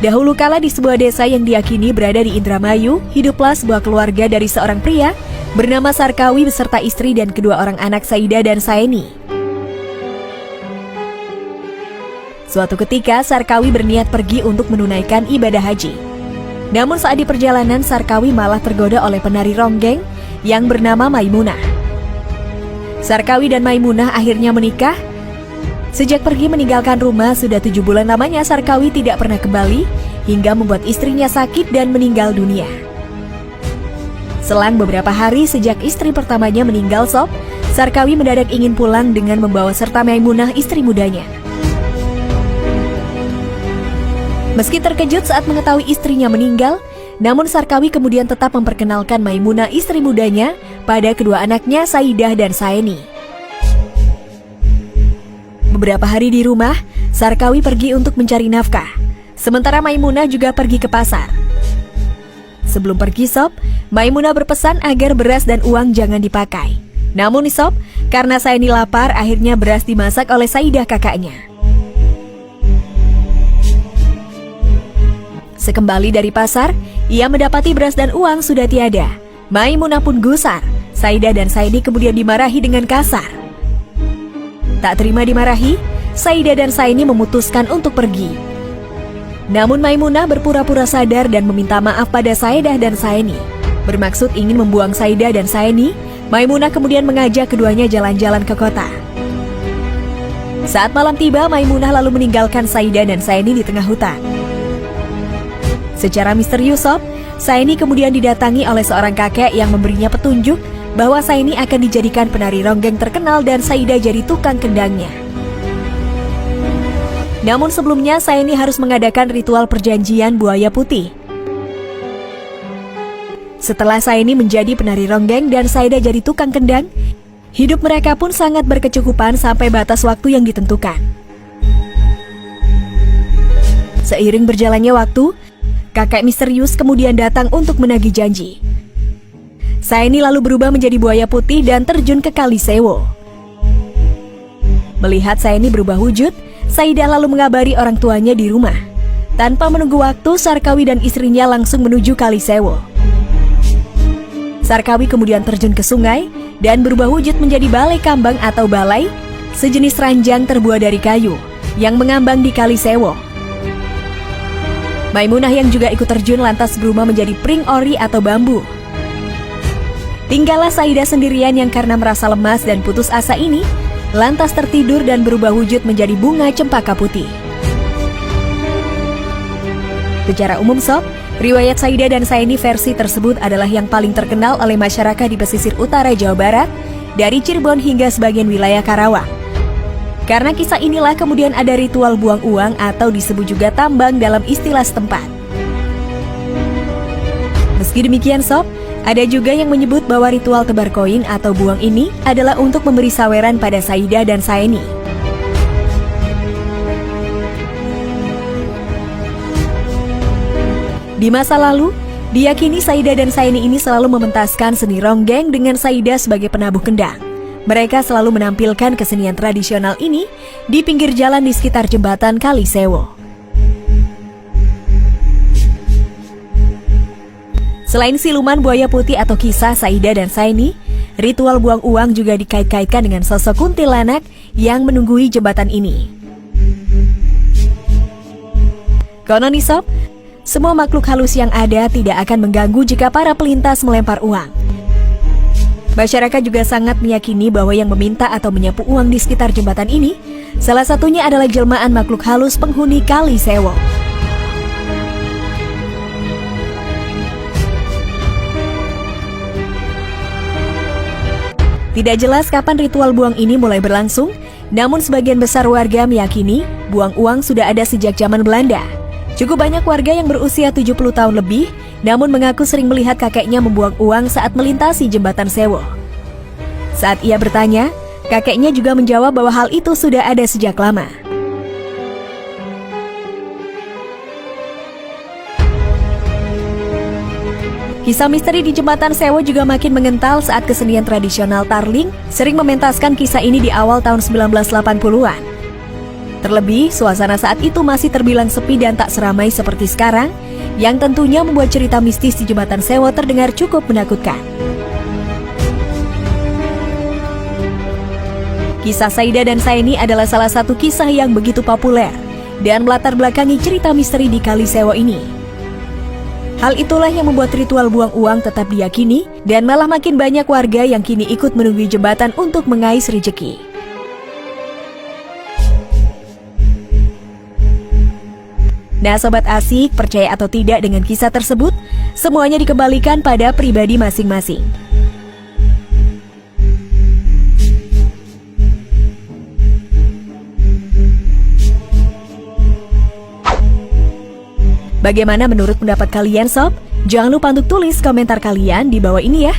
Dahulu kala di sebuah desa yang diyakini berada di Indramayu, hiduplah sebuah keluarga dari seorang pria bernama Sarkawi beserta istri dan kedua orang anak Saida dan Saeni. Suatu ketika Sarkawi berniat pergi untuk menunaikan ibadah haji. Namun saat di perjalanan Sarkawi malah tergoda oleh penari ronggeng yang bernama Maimunah. Sarkawi dan Maimunah akhirnya menikah. Sejak pergi meninggalkan rumah sudah 7 bulan lamanya Sarkawi tidak pernah kembali hingga membuat istrinya sakit dan meninggal dunia. Selang beberapa hari sejak istri pertamanya meninggal Sob, Sarkawi mendadak ingin pulang dengan membawa serta Maimunah istri mudanya. Meski terkejut saat mengetahui istrinya meninggal, namun Sarkawi kemudian tetap memperkenalkan Maimunah istri mudanya pada kedua anaknya Saidah dan Saeni. Beberapa hari di rumah, Sarkawi pergi untuk mencari nafkah. Sementara Maimunah juga pergi ke pasar. Sebelum pergi Sob, Maimunah berpesan agar beras dan uang jangan dipakai. Namun Sob, karena Saeni lapar, akhirnya beras dimasak oleh Saidah kakaknya. Sekembali dari pasar, ia mendapati beras dan uang sudah tiada. Maimunah pun gusar. Saidah dan Saeni kemudian dimarahi dengan kasar. Tak terima dimarahi, Saidah dan Saeni memutuskan untuk pergi. Namun Maimunah berpura-pura sadar dan meminta maaf pada Saidah dan Saeni. Bermaksud ingin membuang Saidah dan Saeni, Maimunah kemudian mengajak keduanya jalan-jalan ke kota. Saat malam tiba, Maimunah lalu meninggalkan Saidah dan Saeni di tengah hutan. Secara misterius Sob, Saeni kemudian didatangi oleh seorang kakek yang memberinya petunjuk bahwa Saeni akan dijadikan penari ronggeng terkenal dan Saidah jadi tukang kendangnya. Namun sebelumnya Saeni harus mengadakan ritual perjanjian buaya putih. Setelah Saeni menjadi penari ronggeng dan Saidah jadi tukang kendang, hidup mereka pun sangat berkecukupan sampai batas waktu yang ditentukan. Seiring berjalannya waktu, kakek misterius kemudian datang untuk menagih janji. Saeni lalu berubah menjadi buaya putih dan terjun ke Kali Sewo. Melihat Saeni berubah wujud, Saidah lalu mengabari orang tuanya di rumah. Tanpa menunggu waktu, Sarkawi dan istrinya langsung menuju Kali Sewo. Sarkawi kemudian terjun ke sungai dan berubah wujud menjadi balai kambang atau balai, sejenis ranjang terbuat dari kayu, yang mengambang di Kali Sewo. Maimunah yang juga ikut terjun lantas berubah menjadi pring ori atau bambu. Tinggallah Saidah sendirian yang karena merasa lemas dan putus asa ini, lantas tertidur dan berubah wujud menjadi bunga cempaka putih. Secara umum Sob, riwayat Saidah dan Saeni versi tersebut adalah yang paling terkenal oleh masyarakat di pesisir utara Jawa Barat, dari Cirebon hingga sebagian wilayah Karawang. Karena kisah inilah kemudian ada ritual buang uang atau disebut juga tambang dalam istilah setempat. Meski demikian Sob, ada juga yang menyebut bahwa ritual tebar koin atau buang ini adalah untuk memberi saweran pada Saidah dan Saeni. Di masa lalu, diyakini Saidah dan Saeni ini selalu mementaskan seni ronggeng dengan Saidah sebagai penabuh kendang. Mereka selalu menampilkan kesenian tradisional ini di pinggir jalan di sekitar jembatan Kali Sewo. Selain siluman buaya putih atau kisah Saidah dan Saeni, ritual buang uang juga dikait-kaitkan dengan sosok kuntilanak yang menunggui jembatan ini. Konon Sob, semua makhluk halus yang ada tidak akan mengganggu jika para pelintas melempar uang. Masyarakat juga sangat meyakini bahwa yang meminta atau menyapu uang di sekitar jembatan ini, salah satunya adalah jelmaan makhluk halus penghuni Kali Sewo. Tidak jelas kapan ritual buang ini mulai berlangsung, namun sebagian besar warga meyakini buang uang sudah ada sejak zaman Belanda. Cukup banyak warga yang berusia 70 tahun lebih, namun mengaku sering melihat kakeknya membuang uang saat melintasi jembatan Sewo. Saat ia bertanya, kakeknya juga menjawab bahwa hal itu sudah ada sejak lama. Kisah misteri di jembatan Sewo juga makin mengental saat kesenian tradisional Tarling sering mementaskan kisah ini di awal tahun 1980-an. Terlebih, suasana saat itu masih terbilang sepi dan tak seramai seperti sekarang, yang tentunya membuat cerita mistis di Jembatan Sewo terdengar cukup menakutkan. Kisah Saida dan Saini adalah salah satu kisah yang begitu populer dan melatar belakangi cerita misteri di Kali Sewo ini. Hal itulah yang membuat ritual buang uang tetap diyakini dan malah makin banyak warga yang kini ikut menunggu jembatan untuk mengais rezeki. Nah Sobat Asik, percaya atau tidak dengan kisah tersebut, semuanya dikembalikan pada pribadi masing-masing. Bagaimana menurut pendapat kalian Sob? Jangan lupa untuk tulis komentar kalian di bawah ini ya.